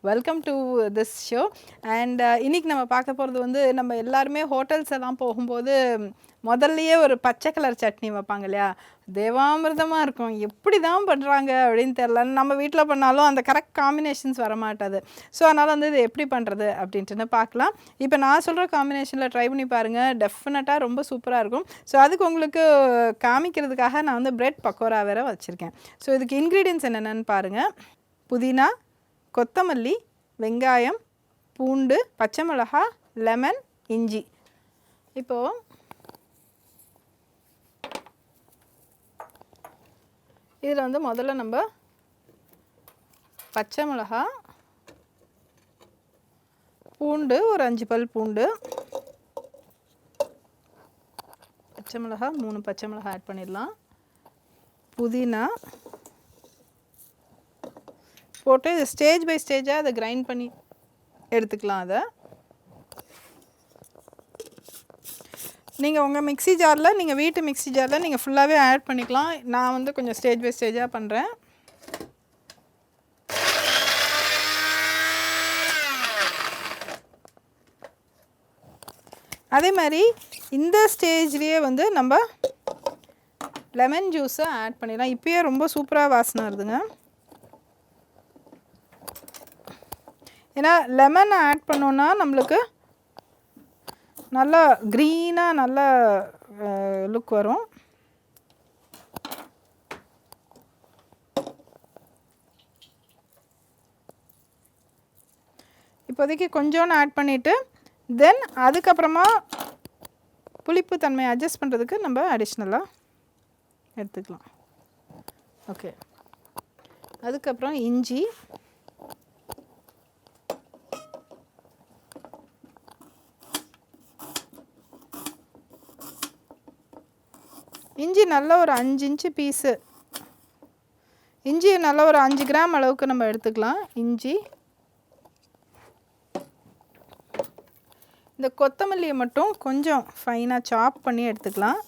Welcome to this show. And இன்றைக்கி நம்ம பார்க்க போகிறது வந்து நம்ம எல்லாருமே ஹோட்டல்ஸ் எல்லாம் போகும்போது முதல்லையே ஒரு பச்சை கலர் சட்னி வைப்பாங்க இல்லையா, தேவாமிர்தமாக இருக்கும். எப்படி தான் பண்ணுறாங்க அப்படின்னு தெரில. நம்ம வீட்டில் பண்ணாலும் அந்த கரெக்ட் காம்பினேஷன்ஸ் வர மாட்டாது. ஸோ அதனால் வந்து இது எப்படி பண்ணுறது அப்படின்ட்டுன்னு பார்க்கலாம். இப்போ நான் சொல்கிற காம்பினேஷனில் ட்ரை பண்ணி பாருங்கள், டெஃபினட்டாக ரொம்ப சூப்பராக இருக்கும். ஸோ அதுக்கு உங்களுக்கு காமிக்கிறதுக்காக நான் வந்து பிரெட் பக்கோடா வேறு வச்சுருக்கேன். ஸோ இதுக்கு இன்க்ரீடியன்ட்ஸ் என்னென்னு பாருங்கள். புதினா, கொத்தமல்லி, வெங்காயம், பூண்டு, பச்சை மிளகா, லெமன், இஞ்சி. இப்போது இதில் வந்து முதல்ல நம்ம பச்சை மிளகா, பூண்டு ஒரு 5 பல் பூண்டு, பச்சை மிளகா 3 பச்சை மிளகா ஆட் பண்ணிடலாம். புதினா போட்டு ஸ்டேஜ் பை ஸ்டேஜாக அதை கிரைண்ட் பண்ணி எடுத்துக்கலாம். அதை நீங்கள் உங்கள் மிக்ஸி ஜாரில், நீங்கள் வீட்டு மிக்ஸி ஜாரில் நீங்கள் ஃபுல்லாகவே ஆட் பண்ணிக்கலாம். நான் வந்து கொஞ்சம் ஸ்டேஜ் பை ஸ்டேஜாக பண்ணுறேன். அதே மாதிரி இந்த ஸ்டேஜ்லேயே வந்து நம்ம லெமன் ஜூஸை ஆட் பண்ணிடலாம். இப்போயே ரொம்ப சூப்பராக வாசனை வருதுங்க. ஏன்னா லெமன் ஆட் பண்ணோன்னா நம்மளுக்கு நல்லா க்ரீனாக நல்ல லுக் வரும். இப்போதைக்கு கொஞ்சோன்னு ஆட் பண்ணிவிட்டு தென் அதுக்கப்புறமா புளிப்பு தன்மையை அட்ஜஸ்ட் பண்ணுறதுக்கு நம்ம அடிஷ்னலாக எடுத்துக்கலாம். ஓகே, அதுக்கப்புறம் இஞ்சி, இஞ்சி நல்ல ஒரு 5 இன்ச்சு பீஸு, இஞ்சி நல்ல ஒரு 5 கிராம் அளவுக்கு நம்ம எடுத்துக்கலாம். இஞ்சி, இந்த கொத்தமல்லியை மட்டும் கொஞ்சம் ஃபைனாக சாப் பண்ணி எடுத்துக்கலாம்.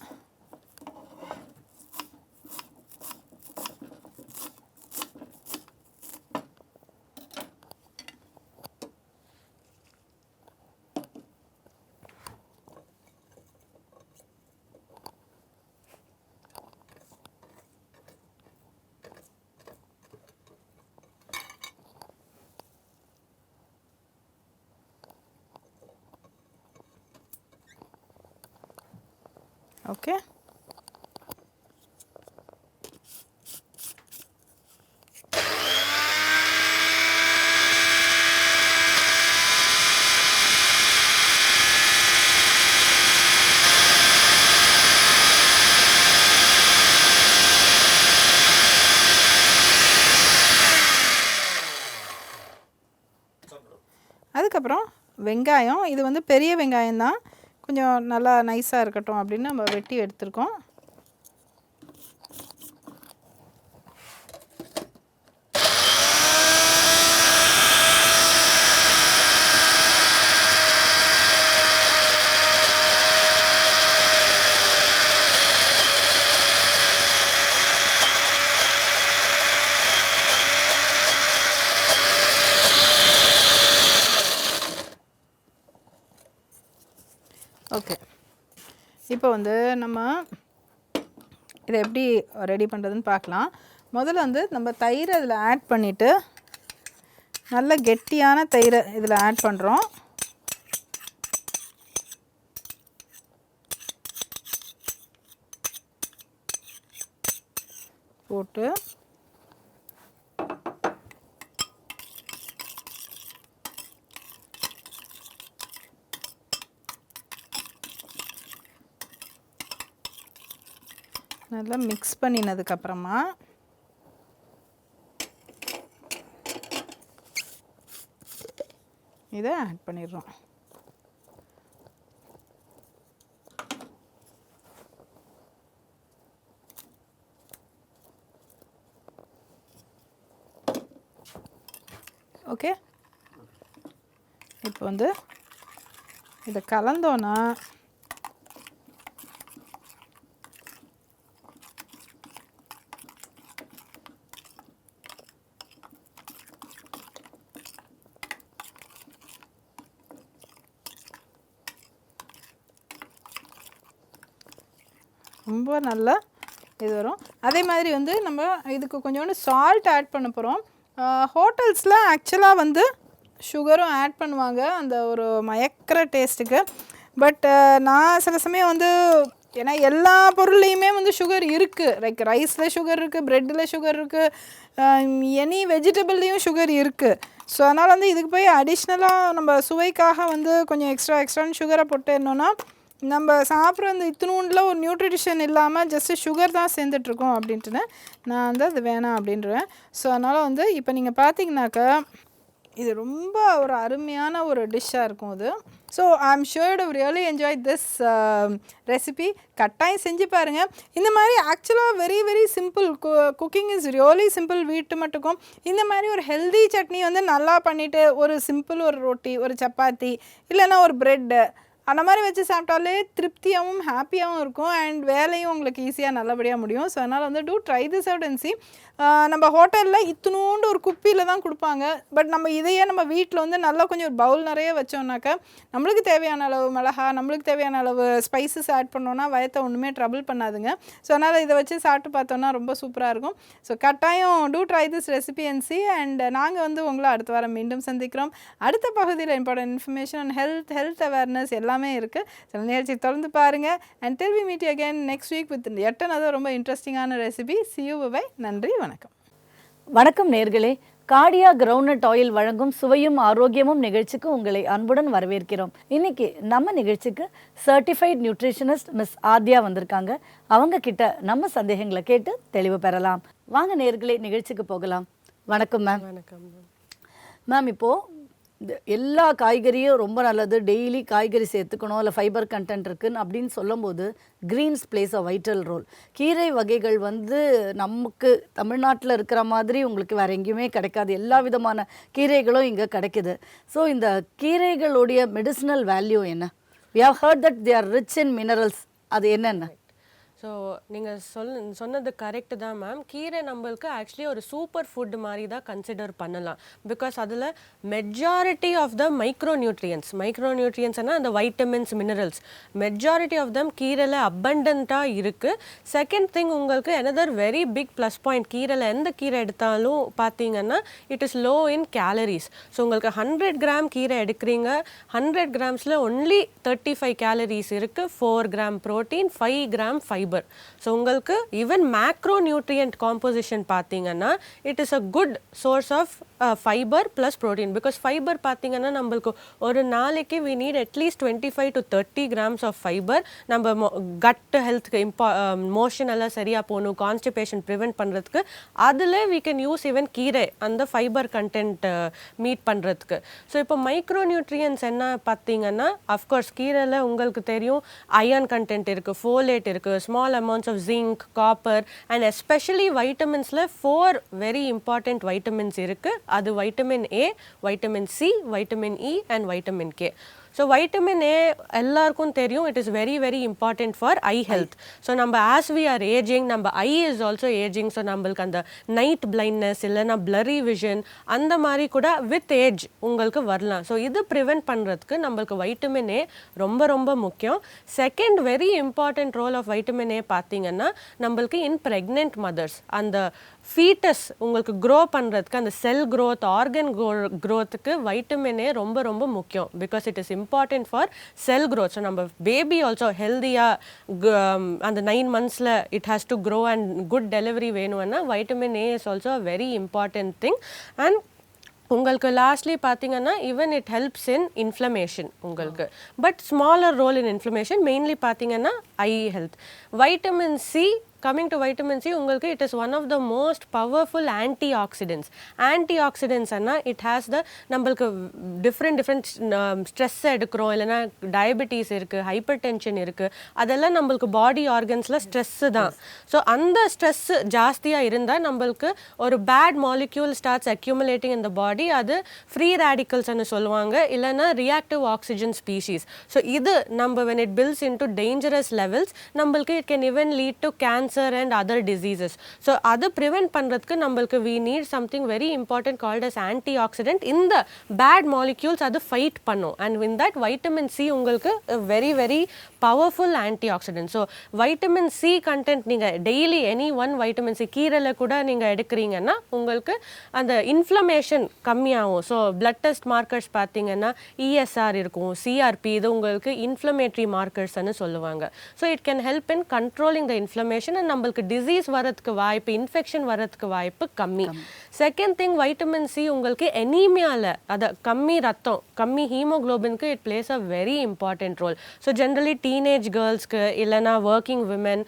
ஓகே, அதுக்கப்புறம் வெங்காயம். இது வந்து பெரிய வெங்காயம் தான், கொஞ்சம் நல்லா நைஸாக இருக்கட்டும் அப்படின்னு நம்ம வெட்டி எடுத்துருக்கோம். ஓகே, இப்போ வந்து நம்ம இதை எப்படி ரெடி பண்ணுறதுன்னு பார்க்கலாம். முதல்ல வந்து நம்ம தயிரை இதில் ஆட் பண்ணிவிட்டு, நல்ல கெட்டியான தயிரை இதில் ஆட் பண்ணுறோம். போட்டு நல்லா மிக்ஸ் பண்ணினதுக்கப்புறமா இதை ஆட் பண்ணிடுறோம். ஓகே, இப்போ வந்து இதை கலந்தோன்னா ரொம்ப நல்லா இது வரும். அதே மாதிரி வந்து நம்ம இதுக்கு கொஞ்சோண்டு சால்ட் ஆட் பண்ண போகிறோம். ஹோட்டல்ஸில் ஆக்சுவலாக வந்து சுகரும் ஆட் பண்ணுவாங்க அந்த ஒரு மயக்கிற டேஸ்ட்டுக்கு. பட் நான் சில சமயம் வந்து ஏன்னா எல்லா பொருள்லேயுமே வந்து சுகர் இருக்குது. லைக் ரைஸில் சுகர் இருக்குது, ப்ரெட்டில் சுகர் இருக்குது, எனி வெஜிடபிள்லேயும் சுகர் இருக்குது. ஸோ அதனால் வந்து இதுக்கு போய் அடிஷ்னலாக நம்ம சுவைக்காக வந்து கொஞ்சம் எக்ஸ்ட்ரான்னு சுகரை போட்டேன்னொன்னா நம்ம சாப்பிட்ற அந்த இத்தினூண்டில் ஒரு நியூட்ரிஷன் இல்லாமல் ஜஸ்ட்டு சுகர் தான் சேர்ந்துட்ருக்கோம் அப்படின்ட்டுன்னு நான் வந்து அது வேணாம் அப்படின்றேன். ஸோ அதனால் வந்து இப்போ நீங்கள் பார்த்தீங்கன்னாக்கா இது ரொம்ப ஒரு அருமையான ஒரு டிஷ்ஷாக இருக்கும் இது. So I am sure to really enjoy this recipe. கட்டாயம் செஞ்சு பாருங்கள். இந்த மாதிரி ஆக்சுவலாக very very simple, cooking is really simple. வீட்டு மட்டுக்கும் இந்த மாதிரி ஒரு ஹெல்தி சட்னி வந்து நல்லா பண்ணிவிட்டு ஒரு சிம்பிள் ஒரு ரொட்டி, ஒரு சப்பாத்தி, இல்லைன்னா ஒரு ப்ரெட்டு அந்த மாதிரி வச்சு சாப்பிட்டாலே திருப்தியாகவும் ஹாப்பியாகவும் இருக்கும். அண்ட் வேலையும் உங்களுக்கு ஈஸியாக நல்லபடியாக முடியும். ஸோ அதனால் வந்து do try this out and see. நம்ம ஹோட்டலில் இத்தினூண்டு ஒரு குப்பியில் தான் கொடுப்பாங்க. பட் நம்ம இதையே நம்ம வீட்டில் வந்து நல்லா கொஞ்சம் ஒரு பவுல் நிறைய வச்சோம்னாக்கா நம்மளுக்கு தேவையான அளவு மிளகா, நம்மளுக்கு தேவையான அளவு ஸ்பைசஸ் ஆட் பண்ணோன்னா வயத்தை ஒன்றுமே ட்ரபிள் பண்ணாதுங்க. ஸோ அதனால் இதை வச்சு சாப்பிட்டு பார்த்தோன்னா ரொம்ப சூப்பராக இருக்கும். ஸோ கட்டாயம் do try this recipe and see. And நாங்கள் வந்து உங்களை அடுத்த வாரம் மீண்டும் சந்திக்கிறோம். அடுத்த பகுதியில் important information and health awareness எல்லாமே இருக்குது. சில நிகழ்ச்சி தொடர்ந்து பாருங்கள். And till we meet you again next week with yet another ரொம்ப இன்ட்ரெஸ்டிங்கான ரெசிபி. see you, bye. நன்றி, வணக்கம். வணக்கம் நேர்களே. காடியா கிரவுண்ட்நட் ஆயில் வழங்கும் சுவையும் ஆரோக்கியமும் நிகழ்ச்சிக்கு உங்களை அன்புடன் வரவேற்கிறோம். இன்னைக்கு நம்ம நிகழ்ச்சிக்கு சர்டிஃபைட் நியூட்ரிஷனிஸ்ட் மிஸ் ஆத்யா வந்திருக்காங்க. அவங்க கிட்ட நம்ம சந்தேகங்களை கேட்டு தெளிவு பெறலாம். வாங்க நேர்களே, நிகழ்ச்சிக்கு போகலாம். வணக்கம் மேம். வணக்கம் மேம். இப்போது எல்லா காய்கறியும் ரொம்ப நல்லது, டெய்லி காய்கறி சேர்த்துக்கணும், இல்லை ஃபைபர் கண்டென்ட் இருக்குன்னு அப்படின்னு சொல்லும்போது greens plays a vital role. கீரை வகைகள் வந்து நமக்கு தமிழ்நாட்டில் இருக்கிற மாதிரி உங்களுக்கு வேறு எங்கேயுமே கிடைக்காது. எல்லா விதமான கீரைகளும் இங்கே கிடைக்குது. ஸோ இந்த கீரைகளுடைய மெடிசினல் வேல்யூ என்ன? we have heard that they are rich in minerals. அது என்னென்ன? ஸோ நீங்கள் சொன்னது கரெக்டு தான் மேம். கீரை நம்மளுக்கு ஆக்சுவலி ஒரு சூப்பர் ஃபுட் மாதிரி தான் கன்சிடர் பண்ணலாம். பிகாஸ் அதில் மெஜாரிட்டி ஆஃப் த மைக்ரோநியூட்ரியன்ஸ்னால் அந்த vitamins, minerals majority of them கீரையில் அபண்டண்ட்டாக இருக்குது. செகண்ட் திங், உங்களுக்கு another very big plus point, கீரையில் எந்த கீரை எடுத்தாலும் பார்த்தீங்கன்னா it is low in calories. So உங்களுக்கு 100 கிராம் கீரை எடுக்கிறீங்க, 100 கிராம்ஸில் ஒன்லி 35 கேலரிஸ் இருக்குது, 4 gram protein, 5 gram fibre. So உங்களுக்கு ஈவன் மேக்ரோ நியூட்ரியன்ட் காம்போசிஷன் பார்த்தீங்கன்னா it is a good source of fibre plus protein. Because fibre பார்த்தீங்கன்னா நம்மளுக்கு ஒரு நாளைக்கு we need at least 25 to 30 grams of fibre. நம்ம கட் ஹெல்த்துக்கு motion எல்லாம் சரியாக போகணும், கான்ஸ்டிபேஷன் ப்ரிவென்ட் பண்ணுறதுக்கு அதில் we can use even கீரை அந்த ஃபைபர் கண்டென்ட் மீட் பண்ணுறதுக்கு. ஸோ இப்போ மைக்ரோ நியூட்ரியன்ஸ் என்ன பார்த்தீங்கன்னா அஃப்கோர்ஸ் கீரையில் உங்களுக்கு தெரியும் அயர்ன் கண்டென்ட் இருக்குது, ஃபோலேட் இருக்குது, small amounts of zinc, copper and especially vitaminsல 4 very important vitamins இருக்கு. அது vitamin A, vitamin C, vitamin E and vitamin K. So vitamin A எல்லாருக்கும் தெரியும், it is very very important for I health. So நம்ம as we are ageing, நம்ம ஐ is also ageing. So நம்மளுக்கு அந்த night blindness இல்லைன்னா பிளரி vision அந்த மாதிரி கூட வித் ஏஜ் உங்களுக்கு வரலாம். ஸோ இது ப்ரிவென்ட் பண்ணுறதுக்கு நம்மளுக்கு வைட்டமின் ஏ ரொம்ப ரொம்ப முக்கியம். Second very important role of vitamin A பார்த்தீங்கன்னா நம்மளுக்கு இன் ப்ரெக்னென்ட் மதர்ஸ் அந்த ஃபீட்டஸ் உங்களுக்கு க்ரோ பண்ணுறதுக்கு, அந்த செல் க்ரோத், ஆர்கன் க்ரோத்துக்கு வைட்டமின் ஏ ரொம்ப ரொம்ப முக்கியம். Because it is important for cell growth. So நம்ம baby also healthy-ஆ அந்த 9 monthsல it has to grow and good delivery வேணும்னா vitamin A is also a very important thing. And உங்களுக்கு லாஸ்ட்லி பார்த்தீங்கன்னா even it helps in inflammation உங்களுக்கு. But smaller role in inflammation mainly பார்த்தீங்கன்னா eye health. Vitamin C, coming to vitamin C, உங்களுக்கு it is one of the most powerful antioxidants. Antioxidants Anna it has the நம்மளுக்கு different stress எடுக்கிறோம், இல்லைனா diabetes இருக்குது, hyper tension இருக்குது, அதெல்லாம் நம்மளுக்கு பாடி ஆர்கன்ஸில் stress தான். ஸோ அந்த ஸ்ட்ரெஸ் ஜாஸ்தியாக இருந்தால் நம்மளுக்கு ஒரு பேட் மாலிக்யூல் ஸ்டார்ட்ஸ் அக்யூமுலேட்டிங் இன் த பாடி. அது ஃப்ரீ ரேடிக்கல்ஸ்னு சொல்லுவாங்க, இல்லைனா ரியாக்டிவ் ஆக்சிஜன் ஸ்பீஷீஸ். ஸோ இது நம்ம when it builds into dangerous levels நம்மளுக்கு it can even lead to cancer cancer and other diseases. So அதை ப்ரிவெண்ட் பண்ணுறதுக்கு நம்மளுக்கு we need something very important called as antioxidant. இந்த bad molecules அது fight பண்ணும். And in that vitamin C உங்களுக்கு very very powerful antioxidant. So vitamin C content நீங்கள் daily any one vitamin C கீரையில் கூட நீங்கள் எடுக்கிறீங்கன்னா உங்களுக்கு அந்த இன்ஃப்ளமேஷன் கம்மியாகும். ஸோ பிளட் டெஸ்ட் மார்க்கர்ஸ் பார்த்தீங்கன்னா இஎஸ்ஆர் இருக்கும், சிஆர்பி, இது உங்களுக்கு இன்ஃப்ளமேட்டரி மார்க்கர்ஸ்ன்னு சொல்லுவாங்க. So it can help in controlling the inflammation and நம்மளுக்கு டிசீஸ் வரதுக்கு வாய்ப்பு, இன்ஃபெக்ஷன் வரதுக்கு வாய்ப்பு கம்மி. செகண்ட் திங், வைட்டமின் சி உங்களுக்கு எனீமியாவில், அதை கம்மி ரத்தம், கம்மி ஹீமோக்ளோபினுக்கு it plays a very important role. So generally teenage கேர்ள்ஸ்க்கு இல்லைனா working women,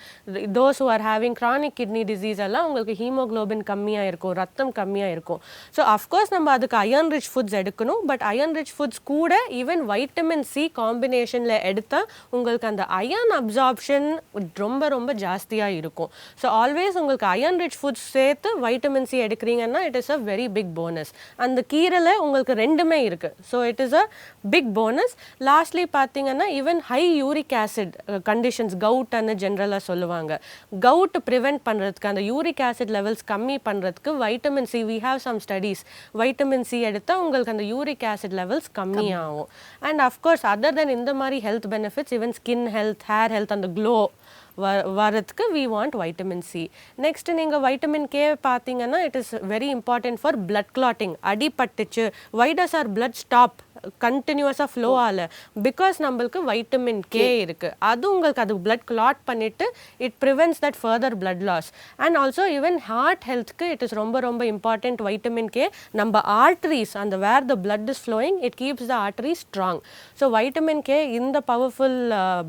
those who are having chronic kidney disease எல்லாம் உங்களுக்கு ஹீமோக்ளோபின் கம்மியாக இருக்கும், ரத்தம் கம்மியாக இருக்கும். ஸோ அஃப்கோர்ஸ் நம்ம அதுக்கு அயர்ன் ரிச் ஃபுட்ஸ் எடுக்கணும். பட் அயர்ன் ரிச் ஃபுட்ஸ் கூட ஈவன் வைட்டமின் சி காம்பினேஷனில் எடுத்தால் உங்களுக்கு அந்த அயர்ன் அப்சார்ப்ஷன் ரொம்ப ரொம்ப ஜாஸ்தியாக இருக்கும். ஸோ ஆல்வேஸ் உங்களுக்கு அயர்ன் ரிச் ஃபுட்ஸ் சேர்த்து வைட்டமின் சி எடுக்கிறீங்கன்னா it is a very big bonus. அந்த கீரையில் உங்களுக்கு ரெண்டுமே இருக்குது. So it is a big bonus. Lastly பார்த்தீங்கன்னா even high uric acid conditions, கவுட்னு ஜென்ரலாக சொல்லுவாங்க, கவுட் ப்ரிவெண்ட் பண்ணுறதுக்கு, அந்த யூரிக் ஆசிட் லெவல்ஸ் கம்மி பண்ணுறதுக்கு vitamin C, we have some studies, vitamin C எடுத்தால் உங்களுக்கு அந்த யூரிக் ஆசிட் லெவல்ஸ் கம்மியாகும். அண்ட் அஃப்கோர்ஸ் அதர் தென் இந்த மாதிரி health benefits, even skin health, hair health, அந்த க்ளோ வரதுக்கு we want vitamin C. Next நீங்கள் வைட்டமின் கே பார்த்தீங்கன்னா it is very important for blood clotting. அடிபட்டுச்சு, why does our blood stop கண்டினியூஸாக flow ஆகல, because நம்மளுக்கு வைட்டமின் கே இருக்குது. அது உங்களுக்கு அது பிளட் கிளாட் பண்ணிவிட்டு it prevents that further blood loss. And also even heart ஹெல்த்துக்கு இட் இஸ் ரொம்ப ரொம்ப இம்பார்ட்டன்ட் வைட்டமின் கே. நம்ம ஆர்ட்ரிஸ், அந்த where the blood is flowing, it keeps the artery strong. So vitamin K இந்த powerful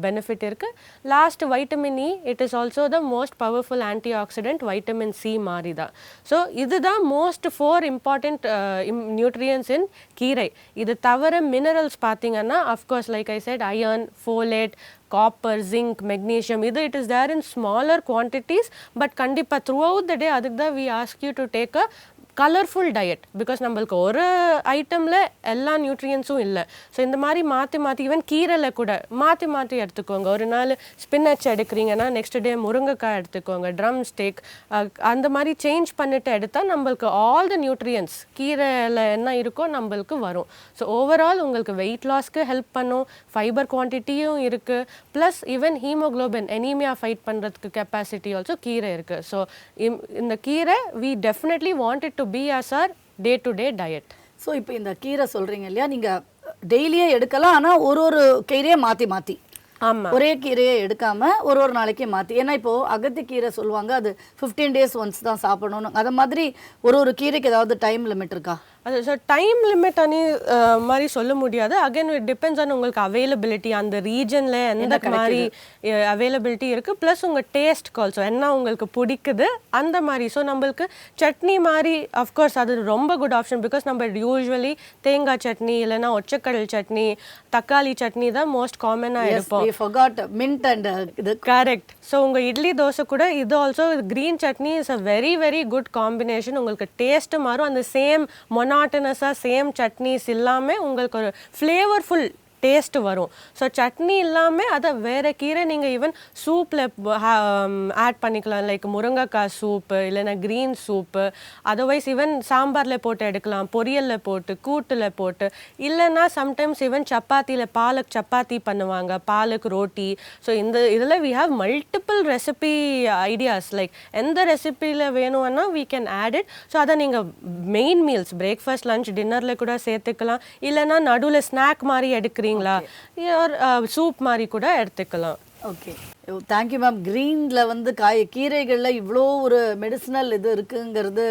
benefit இருக்குது. Last vitamin E, it is also the most powerful antioxidant vitamin C மாதிரி தான். So இதுதான் most 4 important nutrients இன் கீரை. இது தவிர minerals பார்த்தீங்கன்னா of course like I said iron, folate, copper, zinc, magnesium, இது it is there in smaller quantities. But கண்டிப்பாக throughout the day அதுக்கு தான் we ask you to take a colourful diet. Because நம்மளுக்கு ஒரு ஐட்டமில் எல்லா நியூட்ரியன்ஸும் இல்லை. ஸோ இந்த மாதிரி மாற்றி மாற்றி ஈவன் கீரையில் கூட மாற்றி மாற்றி எடுத்துக்கோங்க. ஒரு நாள் ஸ்பின்னச் எடுக்கிறீங்கன்னா நெக்ஸ்ட் டே முருங்கைக்காய் எடுத்துக்கோங்க, ட்ரம் ஸ்டேக், அந்த மாதிரி சேஞ்ச் பண்ணிட்டு எடுத்தால் நம்மளுக்கு ஆல் த நியூட்ரியன்ஸ் கீரையில் என்ன இருக்கோ நம்மளுக்கு வரும். ஸோ ஓவரால் உங்களுக்கு வெயிட் லாஸ்க்கு ஹெல்ப் பண்ணும், ஃபைபர் குவான்டிட்டியும் இருக்குது, plus even haemoglobin anaemia fight பண்ணுறதுக்கு கெப்பாசிட்டி ஆல்சோ கீரை இருக்குது. ஸோ இந்த கீரை we definitely want it to be as our day to day diet. So இப்போ இந்த கீரை சொல்கிறீங்க இல்லையா, நீங்கள் டெய்லியே எடுக்கலாம், ஆனால் ஒரு கீரையை மாற்றி மாற்றி, ஆமாம், ஒரே கீரையை எடுக்காமல் ஒரு நாளைக்கு மாற்றி. ஏன்னா இப்போது அகத்திக்கீரை சொல்லுவாங்க அது 15 days ஒன்ஸ் தான் சாப்பிடணும். அதை மாதிரி ஒரு கீரைக்கு ஏதாவது டைம் லிமிட் இருக்கா? அது ஸோ டைம் லிமிட் அனி மாதிரி சொல்ல முடியாது. அகைன் இட் டிபெண்ட்ஸ் ஆன் உங்களுக்கு அவைலபிலிட்டி, அந்த ரீஜனில் எந்த மாதிரி அவைலபிலிட்டி இருக்குது, ப்ளஸ் உங்கள் டேஸ்ட்க்கு ஆல்சோ என்ன உங்களுக்கு பிடிக்குது அந்த மாதிரி. ஸோ நம்மளுக்கு சட்னி மாதிரி அஃப்கோர்ஸ் அது ரொம்ப குட் ஆப்ஷன். பிகாஸ் நம்ம யூஸ்வலி தேங்காய் சட்னி இல்லைன்னா ஒச்சக்கடல் சட்னி, தக்காளி சட்னி தான் மோஸ்ட் காமனாக எடுப்போம். மின்ட் அண்ட் இது கரெக்ட். ஸோ உங்கள் இட்லி தோசை கூட இது also green chutney is a very very good combination. உங்களுக்கு டேஸ்ட்டு மாறும், அந்த சேம் மொனாட்டனஸாக சேம் சட்னிஸ் இல்லாமல் உங்களுக்கு ஒரு ஃப்ளேவர்ஃபுல் டேஸ்ட் வரும். ஸோ சட்னி இல்லாமல் அதை வேறு கீரை நீங்கள் ஈவன் சூப்பில் ஆட் பண்ணிக்கலாம், லைக் முருங்கைக்காய் சூப்பு இல்லைன்னா க்ரீன் சூப்பு. அதர்வைஸ் ஈவன் சாம்பாரில் போட்டு எடுக்கலாம், பொரியலில் போட்டு, கூட்டில் போட்டு, இல்லைன்னா சம்டைம்ஸ் ஈவன் சப்பாத்தியில் பாலக் சப்பாத்தி பண்ணுவாங்க, பாலக் ரோட்டி. ஸோ இதில் we have multiple recipe ideas. Like எந்த ரெசிபியில் வேணும்னா we can add it. So அதை நீங்கள் மெயின் மீல்ஸ், பிரேக்ஃபாஸ்ட், லஞ்ச், டின்னரில் கூட சேர்த்துக்கலாம். இல்லைன்னா நடுவில் ஸ்நாக் மாதிரி எடுக்கிறீங்க, சூப் மாதிரி கூட எடுத்துக்கலாம். Okay, thank you ma'am. க்ரீனில் வந்து கீரைகளில் இவ்வளோ ஒரு மெடிசினல் இது இருக்குங்கிறது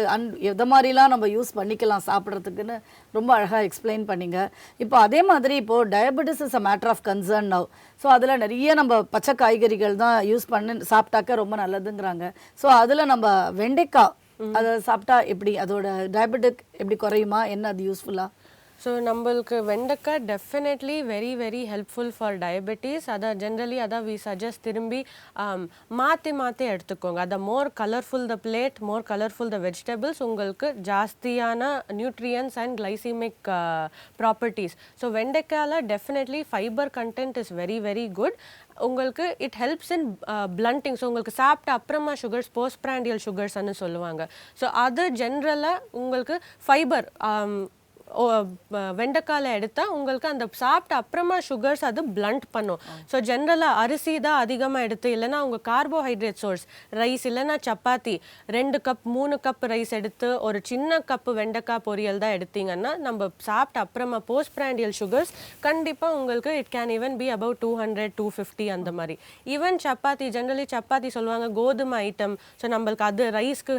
எதை மாதிரிலாம் நம்ம யூஸ் பண்ணிக்கலாம் சாப்பிட்றதுக்குன்னு ரொம்ப அழகாக எக்ஸ்பிளைன் பண்ணிங்க. இப்போ அதே மாதிரி இப்போது diabetes is a matter of concern now. So அதில் நிறைய நம்ம பச்சை காய்கறிகள் தான் யூஸ் பண்ணி சாப்பிட்டாக்க ரொம்ப நல்லதுங்கிறாங்க. ஸோ அதில் நம்ம வெண்டைக்காய் அதை சாப்பிட்டா எப்படி, அதோட டயபெட்டிக் எப்படி குறையுமா, என்ன அது யூஸ்ஃபுல்லாக? ஸோ நம்மளுக்கு வெண்டைக்காய் definitely very very helpful for diabetes. அதை ஜென்ரலி அதான் வி சஜஸ்ட் திரும்பி மாற்றி எடுத்துக்கோங்க. அதை more colourful the plate, more colourful the vegetables, உங்களுக்கு ஜாஸ்தியான nutrients and glycemic properties. So வெண்டைக்காயில் definitely fibre content is very very good. உங்களுக்கு it helps in blunting. So உங்களுக்கு சாப்பிட்ட அப்புறமா சுகர்ஸ் போஸ்ட் பிராண்டியல் சுகர்ஸ்ன்னு சொல்லுவாங்க. ஸோ அது ஜென்ரலாக உங்களுக்கு ஃபைபர் வெண்டைக்காயில் எடுத்தால் உங்களுக்கு அந்த சாப்பிட்ட அப்புறமா சுகர்ஸ் அது பிளண்ட் பண்ணும். ஸோ ஜென்ரலாக அரிசி தான் அதிகமாக எடுத்து, இல்லைனா அவங்க கார்போஹைட்ரேட் சோர்ஸ் ரைஸ் இல்லைனா சப்பாத்தி 2 கப் 3 கப் ரைஸ் எடுத்து ஒரு சின்ன கப்பு வெண்டைக்காய் பொரியல் தான் எடுத்தீங்கன்னா நம்ம சாப்பிட்ட அப்புறமா போஸ்ட் பிராண்டியல் சுகர்ஸ் கண்டிப்பாக உங்களுக்கு it can even be about 200 250 அந்த மாதிரி. ஈவன் சப்பாத்தி ஜென்ரலி சப்பாத்தி சொல்லுவாங்க கோதுமை ஐட்டம். ஸோ நம்மளுக்கு அது ரைஸ்க்கு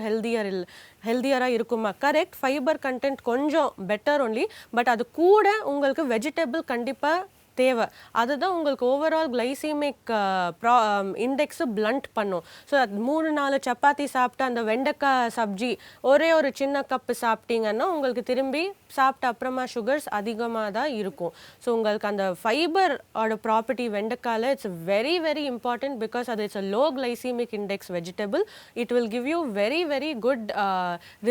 ஹெல்தியராக இருக்குமா? கரெக்ட், ஃபைபர் கண்டென்ட் கொஞ்சம் பெட்டர் ஒன்லி. பட் அது கூட உங்களுக்கு வெஜிடபிள் கண்டிப்பாக தேவை. அதுதான் உங்களுக்கு ஓவரால் கிளைசிமிக் இண்டெக்ஸ் பிளண்ட் பண்ணும். ஸோ 3-4 சப்பாத்தி சாப்பிட்டு அந்த வெண்டைக்காய் சப்ஜி ஒரே ஒரு சின்ன கப்பு சாப்பிட்டீங்கன்னா உங்களுக்கு திரும்பி சாப்பிட்ட அப்புறமா சுகர்ஸ் அதிகமாக தான் இருக்கும். ஸோ உங்களுக்கு அந்த ஃபைபரோட ப்ராப்பர்ட்டி வெண்டைக்காயில் it's very very important because அது it's a low glycemic index vegetable. It will give you very very good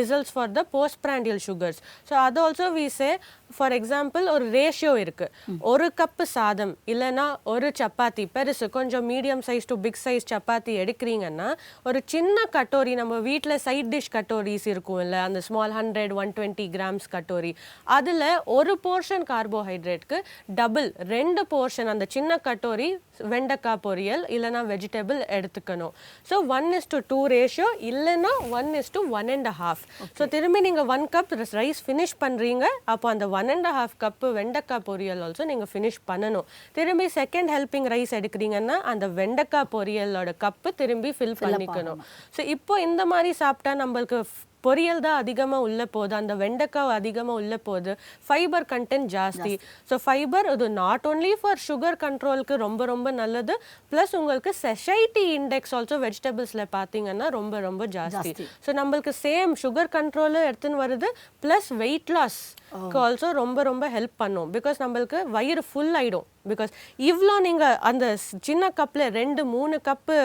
results for the post prandial sugars. So அது also we say for example ஒரு ratio இருக்கு. ஒரு cup சாதம் இல்லைன்னா ஒரு சப்பாத்தி பெருசு கொஞ்சம் medium size to big size chapati எடுக்கிறீங்கன்னா ஒரு சின்ன கட்டோரி, நம்ம வீட்டில் சைட் டிஷ் கட்டோரிஸ் இருக்கும் இல்லை, அந்த ஸ்மால் 100-120 கிராம்ஸ் கட்டோரி, அதில் ஒரு போர்ஷன் கார்போஹைட்ரேட்க்கு டபுள் 2 போர்ஷன் அந்த சின்ன கட்டோரி வெண்டைக்காய் பொரியல் இல்லைனா வெஜிடபிள் எடுத்துக்கணும். ஸோ 1:2 ரேஷியோ இல்லைன்னா 1:1.5. ஸோ திரும்பி நீங்கள் 1 கப் ரைஸ் ஃபினிஷ் பண்ணுறீங்க, அப்போ அந்த 1.5 கப்பு வெண்டைக்காய் பொரியல் ஆல்சோ நீங்கள் ஃபினிஷ் பண்ணணும். திரும்பி செகண்ட் ஹெல்பிங் ரைஸ் எடுக்கிறீங்கன்னா அந்த வெண்டைக்காய் பொரியலோட கப்பு திரும்பி ஃபில் பண்ணிக்கணும். ஸோ இப்போ இந்த மாதிரி சாப்பிட்டா நம்மளுக்கு பொரியல் தான் அதிகமாக உள்ள போகுது, அந்த வெண்டைக்காய் அதிகமாக உள்ள போகுது, ஃபைபர் கண்டென்ட் ஜாஸ்தி. ஸோ ஃபைபர் இது நாட் ஓன்லி ஃபார் சுகர் கண்ட்ரோலுக்கு ரொம்ப ரொம்ப நல்லது, ப்ளஸ் உங்களுக்கு செஷைட்டி இண்டெக்ஸ் ஆல்சோ வெஜிடபிள்ஸில் பார்த்தீங்கன்னா ரொம்ப ரொம்ப ஜாஸ்தி. ஸோ நம்மளுக்கு சேம் சுகர் கண்ட்ரோலும் எடுத்துன்னு வருது, ப்ளஸ் வெயிட் லாஸ்க்கு ஆல்சோ ரொம்ப ரொம்ப ஹெல்ப் பண்ணும். பிகாஸ் நம்மளுக்கு வயிறு ஃபுல் ஆகிடும். பிகாஸ் இவ்வளோ நீங்கள் அந்த சின்ன கப்பில் 2-3 கப்பு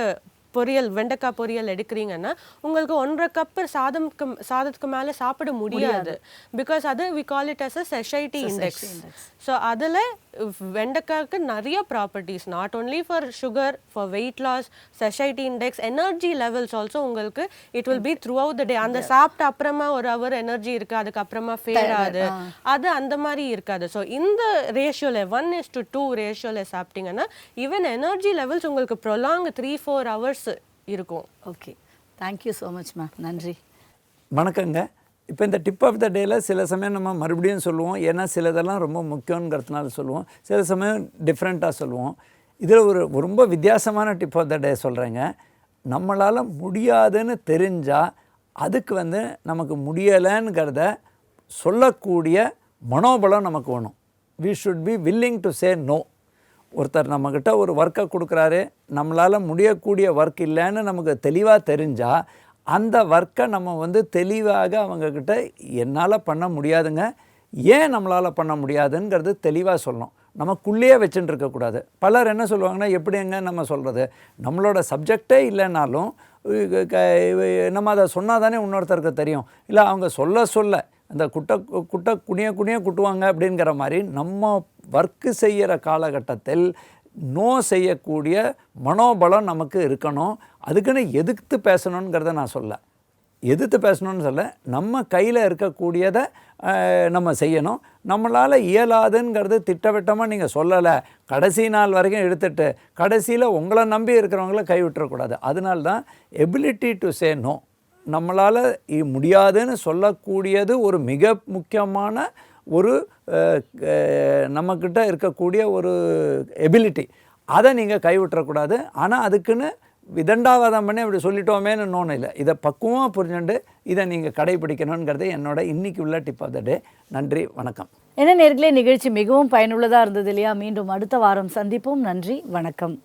பொரியல் வெண்டைக்காய் பொரியல் எடுக்கிறீங்கன்னா உங்களுக்கு 1.5 கப்பு சாதத்துக்கு மேலே சாப்பிட முடியாது. பிகாஸ் அது we call it as a satiety index. So அதில் வெண்டைக்காய்க்கு நிறைய properties, not only for sugar, for weight loss, satiety index, energy levels also உங்களுக்கு it will be throughout the day. அந்த சாப்பிட்ட அப்புறமா ஒரு ஹவர் எனர்ஜி இருக்குது, அதுக்கப்புறமா ஃபேட் ஆகுது, அது அந்த மாதிரி இருக்காது. ஸோ இந்த ரேஷியோவில் 1:2 ரேஷியோவில் சாப்பிட்டீங்கன்னா ஈவன் எனர்ஜி லெவல்ஸ் உங்களுக்கு ப்ரொலாங் 3-4 ஹவர்ஸ் இருக்கும். Okay, thank you so much ma'am, நன்றி. வணக்கங்க. இப்போ இந்த டிப் ஆஃப் த டேயில் சில சமயம் நம்ம மறுபடியும் சொல்லுவோம், ஏன்னா சிலதெல்லாம் ரொம்ப முக்கியங்கிறதுனால சொல்லுவோம், சில சமயம் டிஃப்ரெண்ட்டாக சொல்லுவோம். இதில் ஒரு ரொம்ப வித்தியாசமான டிப் ஆஃப் த டே சொல்கிறேங்க. நம்மளால் முடியாதுன்னு தெரிஞ்சால் அதுக்கு நமக்கு முடியலைங்கிறத சொல்லக்கூடிய மனோபலம் நமக்கு வேணும். We should be willing to say no. ஒருத்தர் நம்மக்கிட்ட ஒரு ஒர்க்கை கொடுக்குறாரு, நம்மளால் முடியக்கூடிய ஒர்க் இல்லைன்னு நமக்கு தெளிவாக தெரிஞ்சால் அந்த ஒர்க்கை நம்ம தெளிவாக அவங்கக்கிட்ட என்னால் பண்ண முடியாதுங்க, ஏன் நம்மளால் பண்ண முடியாதுங்கிறது தெளிவாக சொல்லணும். நமக்குள்ளேயே வச்சுட்டு இருக்கக்கூடாது. பலர் என்ன சொல்லுவாங்கன்னா, எப்படிங்க நம்ம சொல்கிறது, நம்மளோட சப்ஜெக்டே இல்லைனாலும் நம்ம அதை சொன்னால் தானே இன்னொருத்தருக்கு தெரியும், இல்லை அவங்க சொல்ல அந்த குட்டை குனிய குட்டுவாங்க அப்படிங்கிற மாதிரி நம்ம ஒர்க்கு செய்கிற காலகட்டத்தில் நோ செய்யக்கூடிய மனோபலம் நமக்கு இருக்கணும். அதுக்குன்னு எதிர்த்து பேசணுங்கிறத நான் எதிர்த்து பேசணும்னு சொல்ல, நம்ம கையில் இருக்கக்கூடியதை நம்ம செய்யணும். நம்மளால் இயலாதுங்கிறது திட்டவட்டமாக நீங்கள் சொல்லலை, கடைசி நாள் வரைக்கும் எடுத்துகிட்டு கடைசியில் உங்களை நம்பி இருக்கிறவங்கள கைவிட்டுறக்கூடாது. அதனால்தான் எபிலிட்டி டு சே நோ, நம்மளால் முடியாதுன்னு சொல்லக்கூடியது ஒரு மிக முக்கியமான ஒரு நம்மக்கிட்ட இருக்கக்கூடிய ஒரு எபிலிட்டி. அதை நீங்கள் கைவிட்டுறக்கூடாது. ஆனால் அதுக்குன்னு விதண்டாவாதம் பண்ணி அப்படி சொல்லிட்டோமேன்னு இன்னொன்று இல்லை, இதை பக்குவமாக புரிஞ்சுட்டு இதை நீங்கள் கடைபிடிக்கணுங்கிறது என்னோட இன்றைக்கி உள்ள டிப் ஆஃப் த டே. நன்றி, வணக்கம். என்ன நேர்களே, நிகழ்ச்சி மிகவும் பயனுள்ளதாக இருந்தது இல்லையா? மீண்டும் அடுத்த வாரம் சந்திப்போம். நன்றி, வணக்கம்.